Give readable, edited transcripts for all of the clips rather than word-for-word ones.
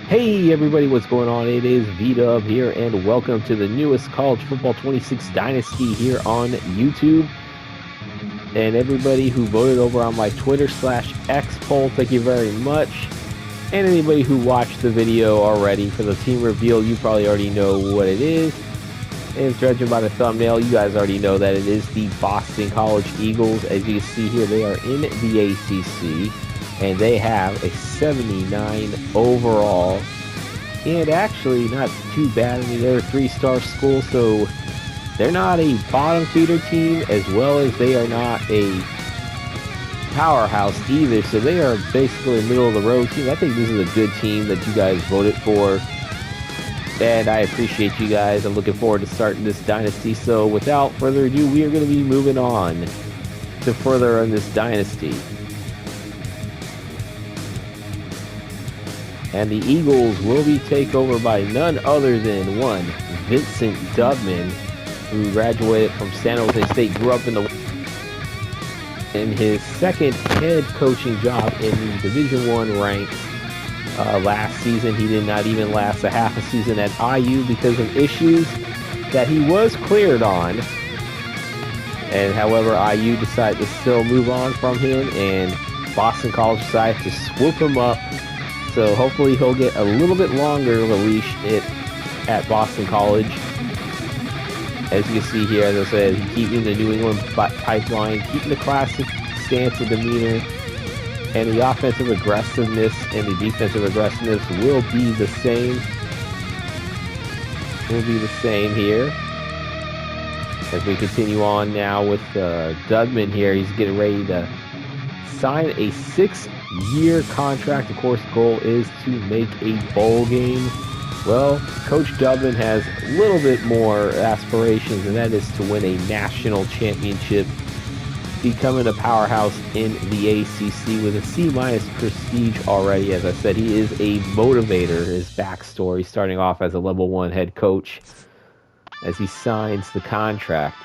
Hey everybody, what's going on? It is V-Dub here, and welcome to the newest College Football 26 Dynasty here on YouTube. And everybody who voted over on my Twitter/X poll, thank you very much. And anybody who watched the video already for the team reveal, you probably already know what it is. And judging by the thumbnail, you guys already know that it is the Boston College Eagles. As you can see here, they are in the ACC. And they have a 79 overall, and actually not too bad. I mean, they're a 3-star school, so they're not a bottom feeder team, as well as they are not a powerhouse either. So they are basically a middle of the road team. I think this is a good team that you guys voted for, and I appreciate you guys. I'm looking forward to starting this dynasty. So without further ado, we are going to be moving on to further on this dynasty. And the Eagles will be taken over by none other than one Vincent Dubman, who graduated from San Jose State, grew up in his second head coaching job in the Division I ranks. Last season, he did not even last a half a season at IU because of issues that he was cleared on. And however, IU decided to still move on from him, and Boston College decided to swoop him up. So hopefully he'll get a little bit longer of a leash at Boston College. As you can see here, as I said, keeping the New England pipeline, keeping the classic stance and demeanor, and the offensive aggressiveness and the defensive aggressiveness will be the same. Will be the same here. As we continue on now with Dudman here, he's getting ready to sign a 6-year contract. Of course, the goal is to make a bowl game. Well, Coach Dubman has a little bit more aspirations, and that is to win a national championship, becoming a powerhouse in the ACC with a C- prestige already. As I said, he is a motivator. His backstory, starting off as a level 1 head coach as he signs the contract.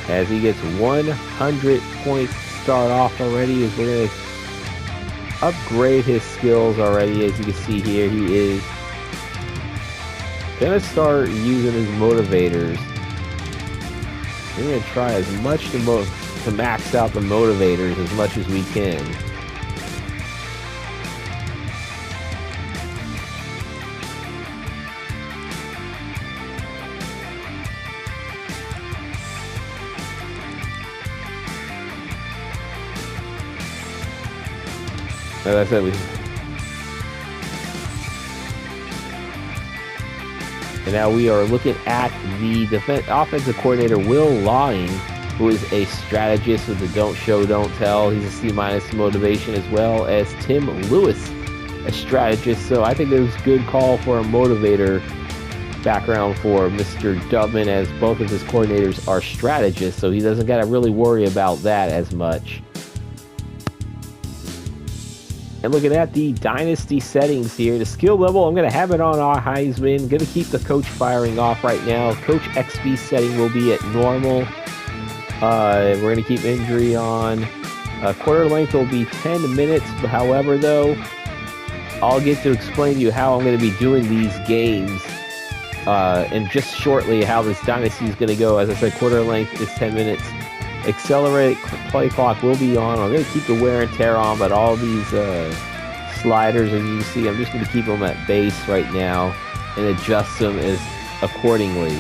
As he gets 100 points to start off already, as we're going to upgrade his skills already. As you can see here, he is going to start using his motivators. We're going to try as much to max out the motivators as much as we can. As I said, and now we are looking at the offensive coordinator, Will Lawing, who is a strategist with the don't show, don't tell. He's a C- motivation, as well as Tim Lewis, a strategist. So I think it was a good call for a motivator background for Mr. Dubman, as both of his coordinators are strategists, so he doesn't got to really worry about that as much. And looking at the dynasty settings here, the skill level, I'm going to have it on our Heisman. Going to keep the coach firing off right now. Coach XP setting will be at normal. We're going to keep injury on. Quarter length will be 10 minutes. However, though, I'll get to explain to you how I'm going to be doing these games and just shortly how this dynasty is going to go. As I said, quarter length is 10 minutes. Accelerated play clock will be on. I'm going to keep the wear and tear on, but all these sliders, as you can see, I'm just going to keep them at base right now and adjust them accordingly.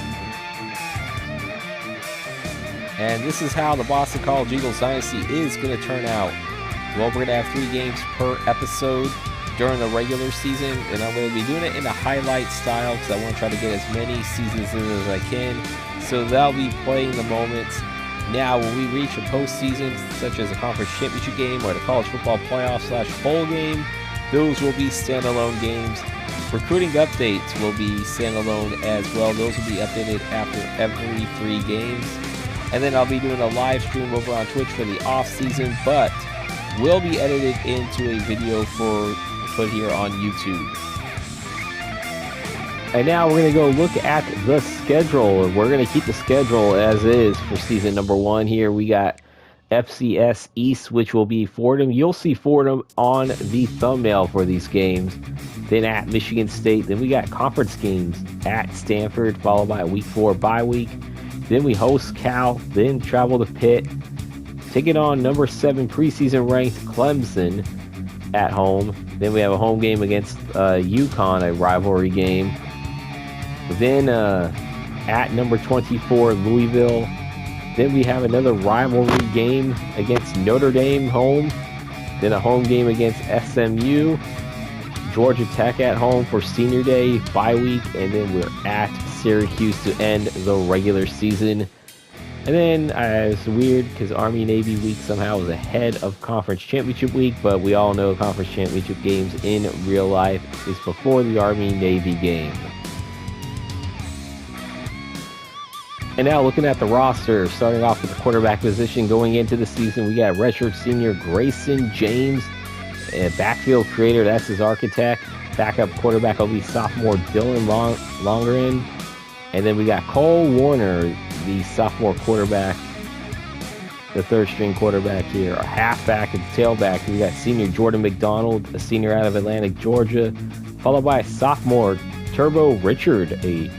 And this is how the Boston College Eagles Dynasty is going to turn out. Well, we're going to have 3 games per episode during the regular season, and I'm going to be doing it in a highlight style because I want to try to get as many seasons in as I can. So that'll be playing the moments. Now, when we reach a postseason, such as a conference championship game or the college football playoff/bowl game, those will be standalone games. Recruiting updates will be standalone as well. Those will be updated after every 3 games. And then I'll be doing a live stream over on Twitch for the off season, but will be edited into a video for put here on YouTube. And now we're going to go look at the schedule. We're going to keep the schedule as is for season number 1 here. We got FCS East, which will be Fordham. You'll see Fordham on the thumbnail for these games. Then at Michigan State. Then we got conference games at Stanford, followed by a week 4 bye week. Then we host Cal, then travel to Pitt. Take it on number 7 preseason ranked Clemson at home. Then we have a home game against UConn, a rivalry game. Then at number 24 Louisville. Then we have another rivalry game against Notre Dame home. Then a home game against SMU. Georgia Tech at home for Senior Day, bye week. And then we're at Syracuse to end the regular season. And then it's weird because Army-Navy week somehow was ahead of Conference Championship week. But we all know Conference Championship games in real life is before the Army-Navy game. And now looking at the roster, starting off with the quarterback position going into the season, we got redshirt senior Grayson James, a backfield creator, that's his architect. Backup quarterback will be sophomore Dylan Longerin. And then we got Cole Warner, the sophomore quarterback, the third string quarterback here. Our halfback and tailback, we got senior Jordan McDonald, a senior out of Atlantic, Georgia, followed by sophomore Turbo Richard, a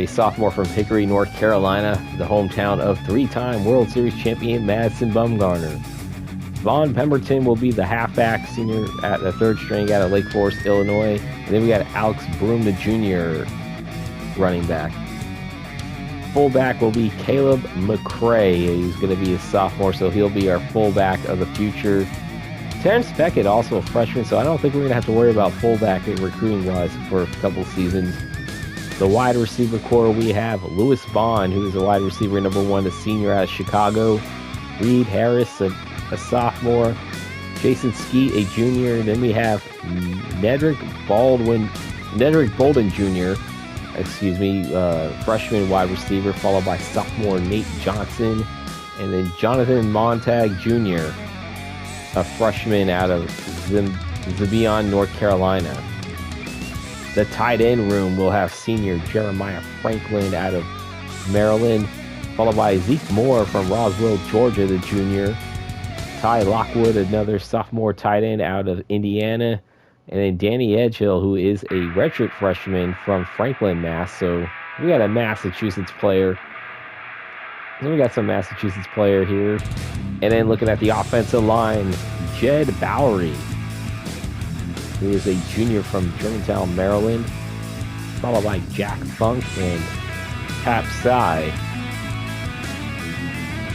sophomore from Hickory, North Carolina, the hometown of 3-time World Series champion Madison Bumgarner. Vaughn Pemberton will be the halfback, senior at the third string out of Lake Forest, Illinois. And then we got Alex Broom, the junior running back. Fullback will be Caleb McCray. He's going to be a sophomore, so he'll be our fullback of the future. Terrence Beckett, also a freshman, so I don't think we're going to have to worry about fullback recruiting-wise for a couple seasons. The wide receiver core, we have Lewis Bond, who is a wide receiver number 1, the senior out of Chicago. Reed Harris, a sophomore. Jason Skeet, a junior. Then we have Nedrick Bolden Jr., freshman wide receiver, followed by sophomore Nate Johnson. And then Jonathan Montag Jr., a freshman out of Zibion, North Carolina. The tight end room will have senior Jeremiah Franklin out of Maryland, followed by Zeke Moore from Roswell, Georgia, the junior. Ty Lockwood, another sophomore tight end out of Indiana. And then Danny Edgehill, who is a redshirt freshman from Franklin, Mass. So we got a Massachusetts player. So we got some Massachusetts player here. And then looking at the offensive line, Jed Bowery, who is a junior from Germantown, Maryland, followed by Jack Funk and Tap Sai.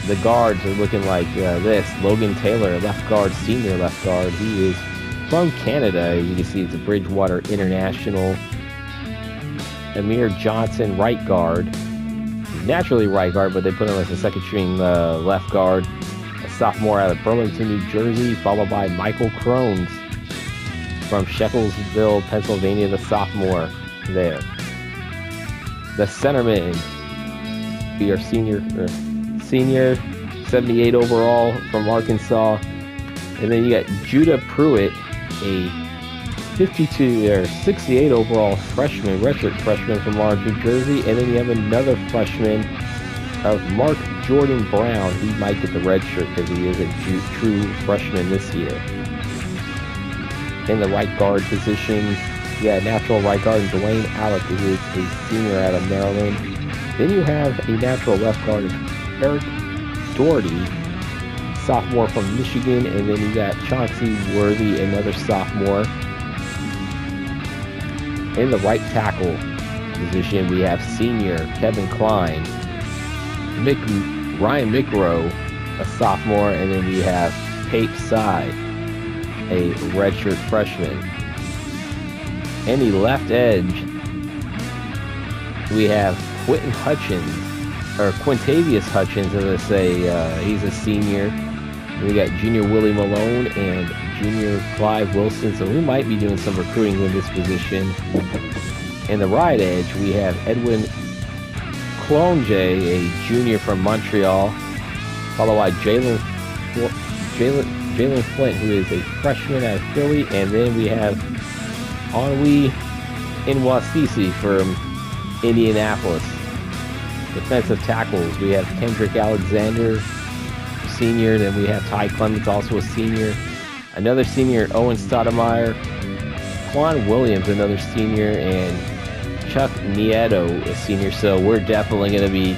The guards are looking like this. Logan Taylor, left guard, senior left guard. He is from Canada. You can see it's a Bridgewater International. Amir Johnson, right guard. Naturally right guard, but they put him as a second string left guard. A sophomore out of Burlington, New Jersey, followed by Michael Crones from Shacklesville, Pennsylvania, the sophomore there. The centerman, be our senior, 78 overall from Arkansas. And then you got Judah Pruitt, a 68 overall freshman, redshirt freshman from Lawrence, New Jersey. And then you have another freshman of Mark Jordan Brown. He might get the red shirt because he is a true freshman this year. In the right guard position, you got natural right guard Dwayne Alec, who is a senior out of Maryland. Then you have a natural left guard, Eric Doherty, sophomore from Michigan. And then you got Chauncey Worthy, another sophomore. In the right tackle position, we have senior Kevin Klein, Ryan Mickrow, a sophomore, and then we have Pape Sai, a redshirt freshman. In the left edge, we have Quintavious Hutchins, as I say, he's a senior. We got junior Willie Malone and junior Clive Wilson, so we might be doing some recruiting in this position. In the right edge, we have Edwin Clonje, a junior from Montreal, followed by Jalen Flint, who is a freshman out of Philly, and then we have Onwe Nwasisi from Indianapolis. Defensive tackles, we have Kendrick Alexander, senior. Then we have Ty Clemens, also a senior. Another senior, Owen Stoudemire. Quan Williams, another senior. And Chuck Nieto, a senior. So we're definitely going to be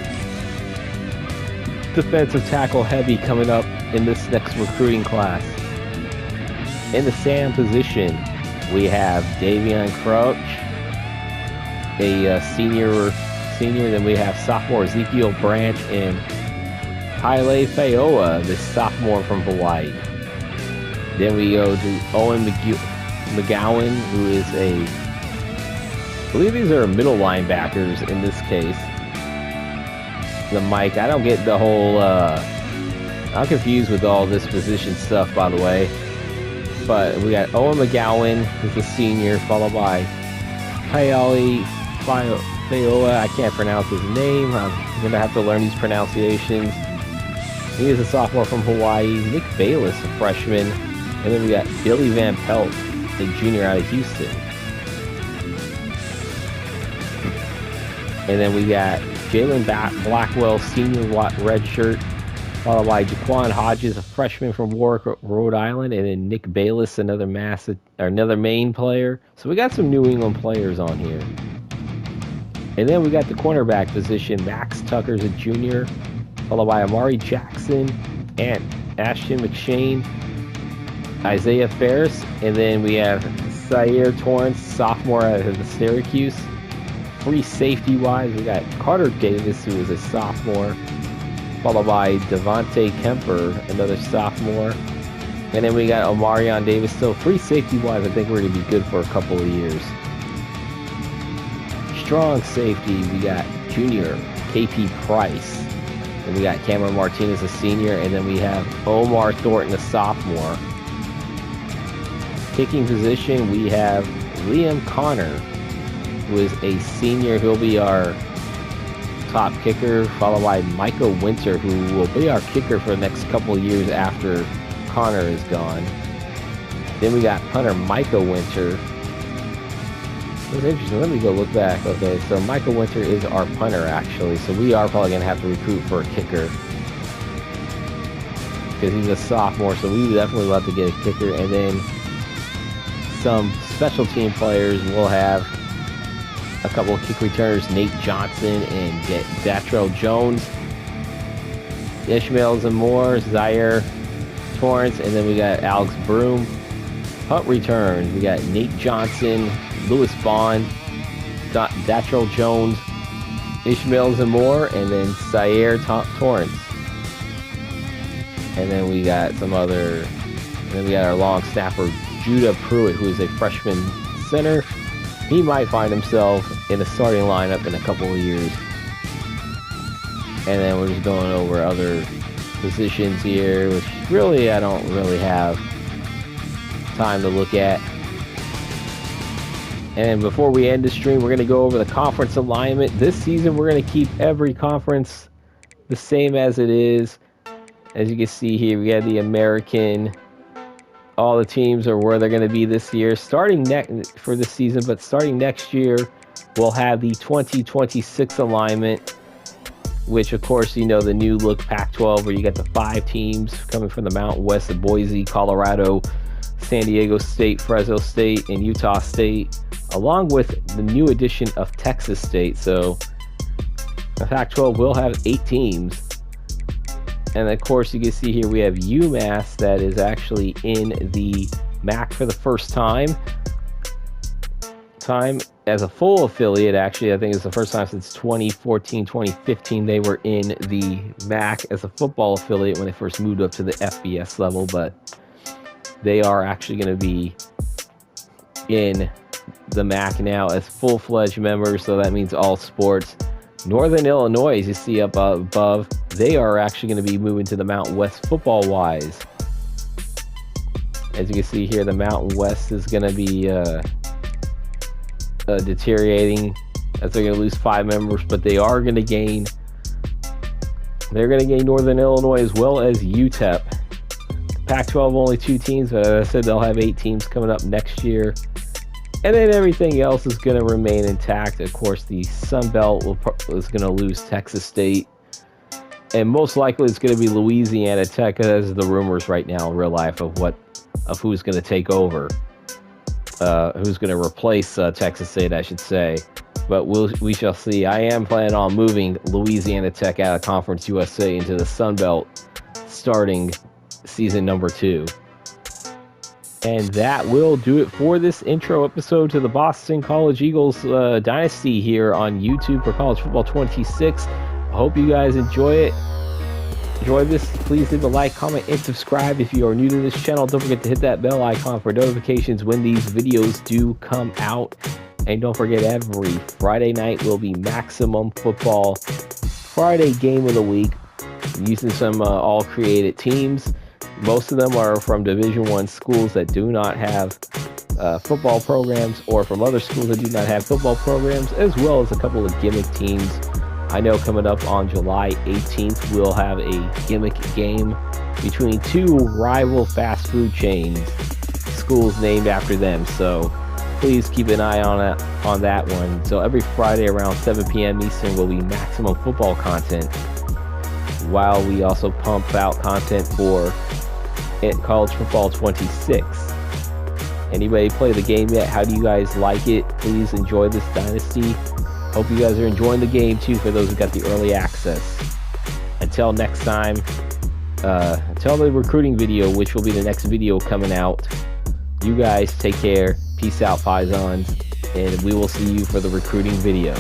defensive tackle heavy coming up in this next recruiting class. In the Sam position, we have Davion Crouch, a senior. Then we have sophomore Ezekiel Branch and Haile Faoa, the sophomore from Hawaii. Then we go to Owen McGowan, who is I believe these are middle linebackers in this case. The Mike, I don't get the whole, I'm confused with all this position stuff, by the way. But we got Owen McGowan, who's a senior, followed by Haile Faoa. I can't pronounce his name. I'm going to have to learn these pronunciations. He is a sophomore from Hawaii. Nick Bayless, a freshman. And then we got Billy Van Pelt, a junior out of Houston. And then we got Jalen Blackwell, senior redshirt, followed by Jaquan Hodges, a freshman from Warwick, Rhode Island, and then Nick Bayless, another Maine player. So we got some New England players on here. And then we got the cornerback position. Max Tucker's a junior, followed by Amari Jackson and Ashton McShane, Isaiah Ferris, and then we have Zaire Torrance, sophomore out of Syracuse. Free safety-wise, we got Carter Davis, who is a sophomore, followed by Devontae Kemper, another sophomore. And then we got Omarion Davis. So free safety-wise, I think we're going to be good for a couple of years. Strong safety, we got junior KP Price. And we got Cameron Martinez, a senior. And then we have Omar Thornton, a sophomore. Kicking position, we have Liam Connor, who is a senior. He'll be our top kicker, followed by Micah Winter, who will be our kicker for the next couple of years after Connor is gone. Then we got punter Micah Winter. That's interesting. Let me go look back. Okay, so Micah Winter is our punter, actually. So we are probably going to have to recruit for a kicker because he's a sophomore. So we definitely love to get a kicker. And then some special team players will have a couple of kick returners, Nate Johnson and Datrell Jones, Ishmael Zamore, Zaire Torrance, and then we got Alex Broom. Punt returns, we got Nate Johnson, Lewis Bond, Datrell Jones, Ishmael Zamore, and then Zaire Torrance. And then we got our long snapper, Judah Pruitt, who is a freshman center. He might find himself in the starting lineup in a couple of years. And then we're just going over other positions here, which really I don't really have time to look at. And before we end the stream, we're going to go over the conference alignment. This season, we're going to keep every conference the same as it is. As you can see here, we got the American. All the teams are where they're going to be this year, starting for this season, but starting next year, we'll have the 2026 alignment, which, of course, you know, the new look Pac-12, where you got the 5 teams coming from the Mountain West of Boise, Colorado, San Diego State, Fresno State, and Utah State, along with the new addition of Texas State. So the Pac-12 will have 8 teams. And of course, you can see here we have UMass that is actually in the MAC for the first time as a full affiliate. Actually, I think it's the first time since 2014, 2015 they were in the MAC as a football affiliate when they first moved up to the FBS level. But they are actually going to be in the MAC now as full-fledged members. So that means all sports. Northern Illinois, as you see up above, they are actually going to be moving to the Mountain West football-wise. As you can see here, the Mountain West is going to be deteriorating as they're going to lose 5 members, but they are going to gain. They're going to gain Northern Illinois as well as UTEP. Pac-12 only 2 teams, but as I said, they'll have 8 teams coming up next year. And then everything else is going to remain intact. Of course, the Sun Belt is going to lose Texas State. And most likely it's going to be Louisiana Tech, as the rumors right now in real life of who's going to take over, who's going to replace Texas State, I should say. But we shall see. I am planning on moving Louisiana Tech out of Conference USA into the Sun Belt starting season number 2. And that will do it for this intro episode to the Boston College Eagles Dynasty here on YouTube for College Football 26. I hope you guys enjoy this. Please leave a like, comment, and subscribe if you are new to this channel. Don't forget to hit that bell icon for notifications when these videos do come out. And don't forget, every Friday night will be Maximum Football Friday Game of the Week, using some all-created teams. Most of them are from Division I schools that do not have football programs, or from other schools that do not have football programs, as well as a couple of gimmick teams. I know coming up on July 18th, we'll have a gimmick game between 2 rival fast food chains, schools named after them. So please keep an eye on that one. So every Friday around 7 p.m. Eastern will be maximum football content, while we also pump out content for College Football 26. Anybody play the game yet? How do you guys like it? Please enjoy this dynasty. Hope you guys are enjoying the game too, for those who got the early access. Until next time, until the recruiting video, which will be the next video coming out, you guys take care. Peace out, Pisons, and we will see you for the recruiting video.